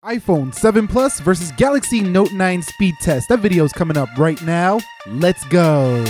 iPhone 7 Plus versus Galaxy Note 9 speed test. That video is coming up right now. Let's go.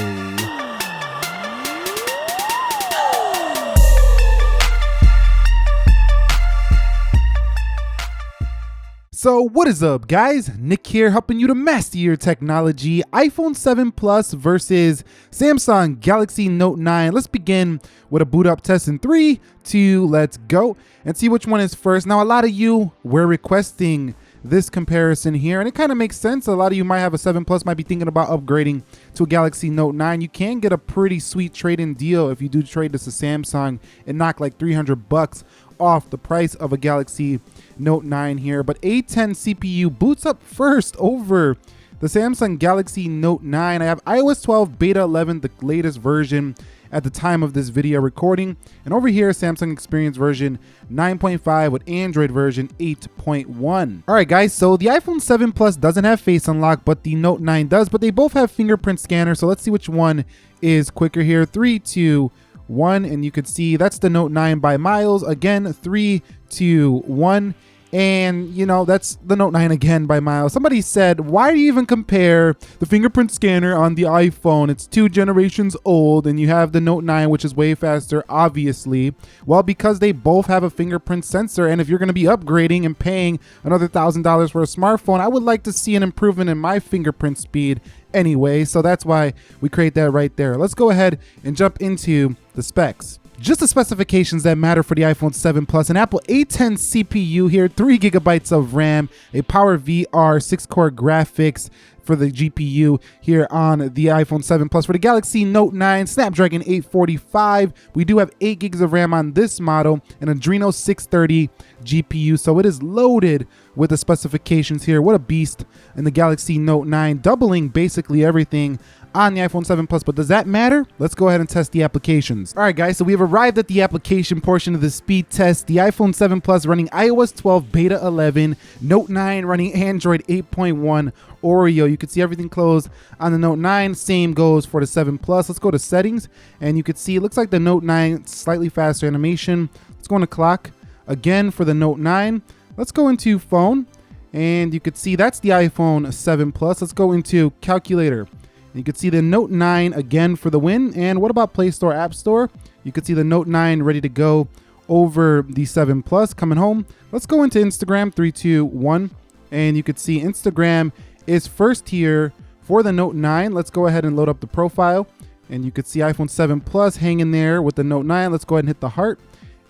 So what is up, guys? Nick here, helping you to master your technology. iPhone 7 Plus versus Samsung Galaxy Note 9. Let's begin with a boot up test in 3, 2, let's go, and see which one is first. Now, a lot of you were requesting this comparison here, and it kind of makes sense. A lot of you might have a 7 Plus, might be thinking about upgrading to a Galaxy Note 9. You can get a pretty sweet trade-in deal if you do trade this to Samsung and knock like $300 off the price of a Galaxy Note 9 here. But A10 CPU boots up first over the Samsung Galaxy Note 9. I have iOS 12 Beta 11, the latest version at the time of this video recording. And over here, Samsung Experience version 9.5 with Android version 8.1. All right, guys, so the iPhone 7 Plus doesn't have Face Unlock, but the Note 9 does, but they both have fingerprint scanner. So let's see which one is quicker here. 3, 2, 1, and you could see that's the Note 9 by miles. Again, 3, 2, 1. And you know, that's the Note 9 again by miles. Somebody said, why do you even compare the fingerprint scanner on the iPhone? It's 2 generations old, and you have the Note 9, which is way faster, obviously. Well, because they both have a fingerprint sensor, and if you're going to be upgrading and paying another $1,000 for a smartphone, I would like to see an improvement in my fingerprint speed anyway. So that's why we create that right there. Let's go ahead and jump into the specs. Just the specifications that matter for the iPhone 7 Plus. An Apple A10 CPU here, 3 gigabytes of RAM, a Power VR 6-core graphics for the GPU here on the iPhone 7 Plus. For the Galaxy Note 9, Snapdragon 845. We do have 8 gigs of RAM on this model, an Adreno 630 GPU. So it is loaded with the specifications here. What a beast in the Galaxy Note 9, doubling basically everything on the iPhone 7 Plus. But does that matter? Let's go ahead and test the applications. All right, guys, so we have arrived at the application portion of the speed test. The iPhone 7 Plus running iOS 12 Beta 11, Note 9 running Android 8.1 Oreo. You can see everything closed on the Note 9. Same goes for the 7 Plus. Let's go to settings, and you can see it looks like the Note 9 slightly faster animation. Let's go into clock again for the Note 9. Let's go into phone, and you can see that's the iPhone 7 Plus. Let's go into calculator. You can see the Note 9 again for the win. And what about Play Store, App Store? You can see the Note 9 ready to go over the 7 Plus. Coming home, let's go into Instagram, 3, 2, 1. And you can see Instagram is first here for the Note 9. Let's go ahead and load up the profile. And you can see iPhone 7 Plus hanging there with the Note 9. Let's go ahead and hit the heart.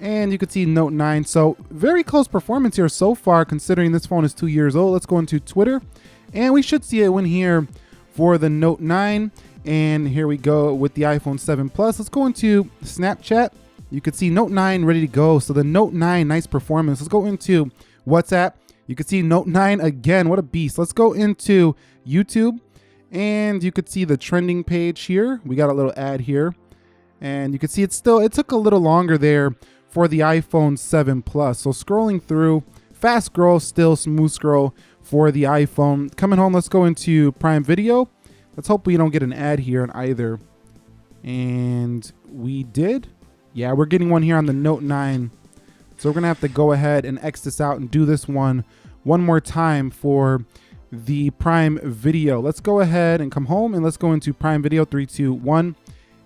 And you can see Note 9. So very close performance here so far, considering this phone is 2 years old. Let's go into Twitter. And we should see a win here for the Note 9. And here we go with the iPhone 7 Plus. Let's go into Snapchat. You can see Note 9 ready to go. So the Note 9, nice performance. Let's go into WhatsApp. You can see Note 9 again. What a beast. Let's go into YouTube. And you could see the trending page here. We got a little ad here. And you can see it took a little longer there for the iPhone 7 Plus. So scrolling through, fast scroll, still smooth scroll for the iPhone. Coming home, let's go into Prime Video. Let's hope we don't get an ad here on either. And we did. Yeah, we're getting one here on the Note 9. So we're going to have to go ahead and X this out and do this one more time for the Prime Video. Let's go ahead and come home, and let's go into Prime Video, 3, 2, 1,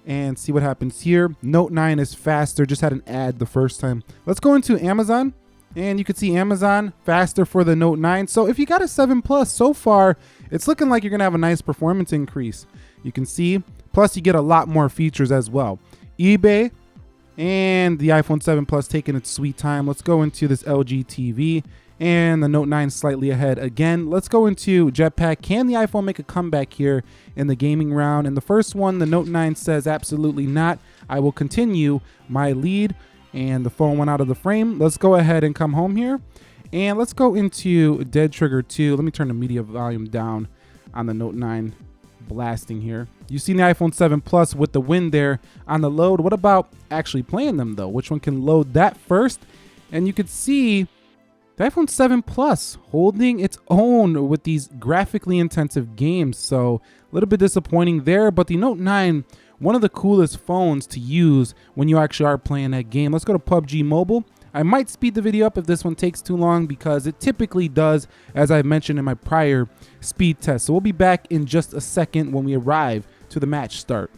and see what happens here. Note 9 is faster. Just had an ad the first time. Let's go into Amazon. And you can see Amazon faster for the Note 9. So if you got a 7 Plus so far, it's looking like you're going to have a nice performance increase. You can see, plus you get a lot more features as well. eBay and the iPhone 7 Plus taking its sweet time. Let's go into this LG TV, and the Note 9 slightly ahead again. Let's go into Jetpack. Can the iPhone make a comeback here in the gaming round? And the first one, the Note 9 says absolutely not. I will continue my lead. And the phone went out of the frame. Let's go ahead and come home here. And let's go into Dead Trigger 2. Let me turn the media volume down on the Note 9 blasting here. You've seen the iPhone 7 Plus with the win there on the load. What about actually playing them though? Which one can load that first? And you could see the iPhone 7 Plus holding its own with these graphically intensive games. So a little bit disappointing there, but the Note 9, one of the coolest phones to use when you actually are playing that game. Let's go to PUBG Mobile. I might speed the video up if this one takes too long, because it typically does, as I mentioned in my prior speed test. So we'll be back in just a second when we arrive to the match start.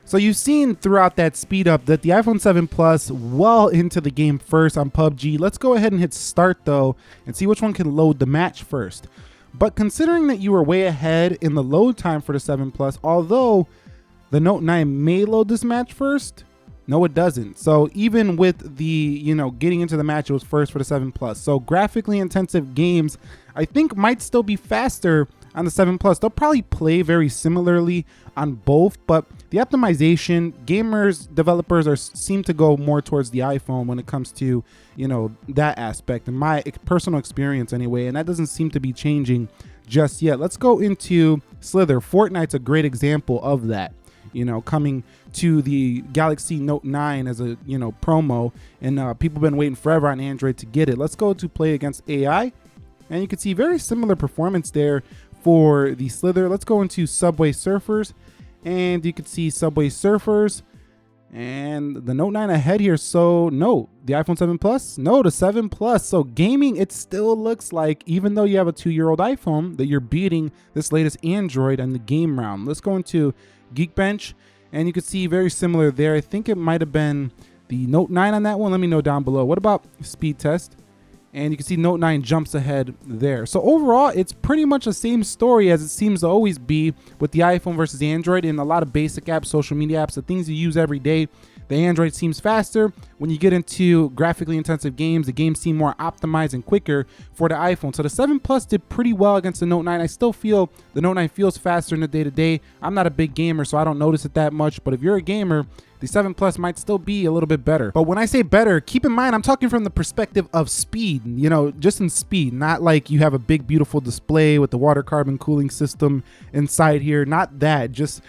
So you've seen throughout that speed up that the iPhone 7 Plus well into the game first on PUBG. Let's go ahead and hit start though and see which one can load the match first. But considering that you were way ahead in the load time for the 7 Plus, although the Note 9 may load this match first, no it doesn't. So even with the, getting into the match, it was first for the 7 Plus. So graphically intensive games, I think, might still be faster on the 7 Plus. They'll probably play very similarly on both, but the optimization, developers seem to go more towards the iPhone when it comes to, that aspect, in my personal experience anyway, and that doesn't seem to be changing just yet. Let's go into Slither. Fortnite's a great example of that, coming to the Galaxy Note 9 as a, promo, and people have been waiting forever on Android to get it. Let's go to play against AI, and you can see very similar performance there for the Slither. Let's go into Subway Surfers, and you can see Subway Surfers and the Note 9 ahead here. So no, the iPhone 7 Plus, no, the 7 Plus. So gaming, it still looks like, even though you have a 2-year-old iPhone, that you're beating this latest Android on the game round. Let's go into Geekbench, and you can see very similar there. I think it might have been the Note 9 on that one. Let me know down below. What about speed test? And you can see Note 9 jumps ahead there. So overall, it's pretty much the same story as it seems to always be with the iPhone versus Android. In a lot of basic apps, social media apps, the things you use every day, the Android seems faster. When you get into graphically intensive games, the games seem more optimized and quicker for the iPhone. So the 7 Plus did pretty well against the Note 9. I still feel the Note 9 feels faster in the day-to-day. I'm not a big gamer, so I don't notice it that much. But if you're a gamer, the 7 Plus might still be a little bit better. But when I say better, keep in mind, I'm talking from the perspective of speed, just in speed, not like you have a big, beautiful display with the water carbon cooling system inside here. Not that, just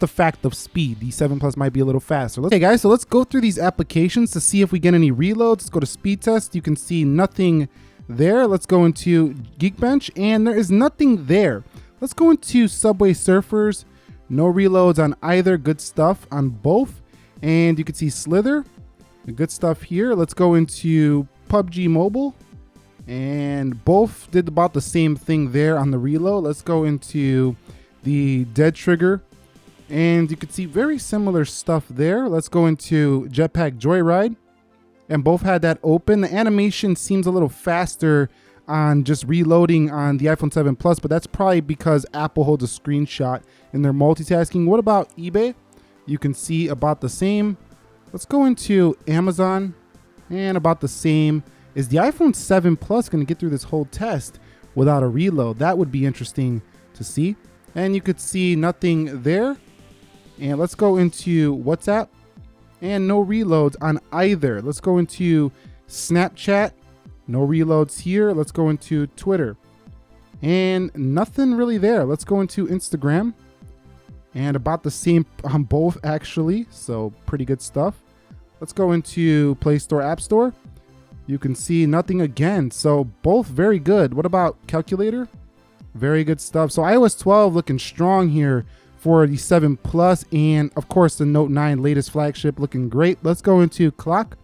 the fact of speed. The 7 Plus might be a little faster. Okay guys, so let's go through these applications to see if we get any reloads. Let's go to speed test. You can see nothing there. Let's go into Geekbench, and there is nothing there. Let's go into Subway Surfers. No reloads on either. Good stuff on both. And you can see Slither, the good stuff here. Let's go into PUBG Mobile, and both did about the same thing there on the reload. Let's go into the Dead Trigger, and you can see very similar stuff there. Let's go into Jetpack Joyride, and both had that open. The animation seems a little faster on just reloading on the iPhone 7 Plus, but that's probably because Apple holds a screenshot in their multitasking. What about eBay? You can see about the same. Let's go into Amazon, and about the same. Is the iPhone 7 Plus going to get through this whole test without a reload? That would be interesting to see. And you could see nothing there. And let's go into WhatsApp, and no reloads on either. Let's go into Snapchat, no reloads here. Let's go into Twitter, and nothing really there. Let's go into Instagram, and about the same on both actually, so pretty good stuff. Let's go into Play Store, App Store. You can see nothing again, so both very good. What about calculator? Very good stuff. So iOS 12 looking strong here for the 7 Plus, and of course the Note 9 latest flagship looking great. Let's go into clock,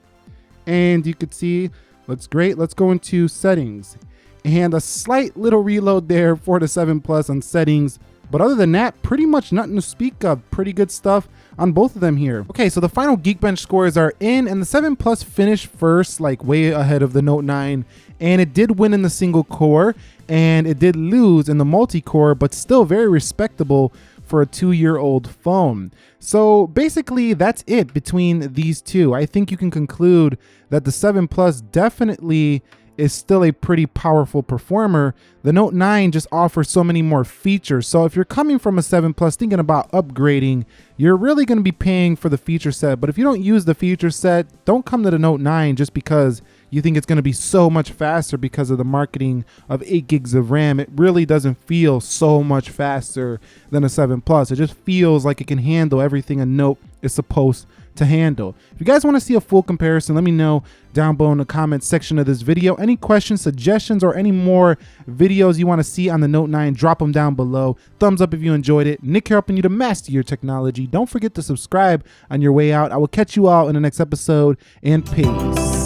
and you can see looks great. Let's go into settings, and a slight little reload there for the 7 Plus on settings. But other than that, pretty much nothing to speak of. Pretty good stuff on both of them here. Okay, so the final Geekbench scores are in, and the 7 Plus finished first, like way ahead of the Note 9, and it did win in the single core, and it did lose in the multi-core, but still very respectable for a 2-year-old phone. So basically that's it between these two. I think you can conclude that the 7 Plus definitely is still a pretty powerful performer. The Note 9 just offers so many more features. So if you're coming from a 7 Plus thinking about upgrading, you're really going to be paying for the feature set. But if you don't use the feature set, don't come to the Note 9 just because you think it's going to be so much faster because of the marketing of 8 gigs of RAM. It really doesn't feel so much faster than a 7 Plus. It just feels like it can handle everything a Note is supposed to handle. If you guys want to see a full comparison, let me know down below in the comments section of this video. Any questions, suggestions, or any more videos you want to see on the Note 9, drop them down below. Thumbs up if you enjoyed it. Nick here helping you to master your technology. Don't forget to subscribe on your way out. I will catch you all in the next episode, and peace.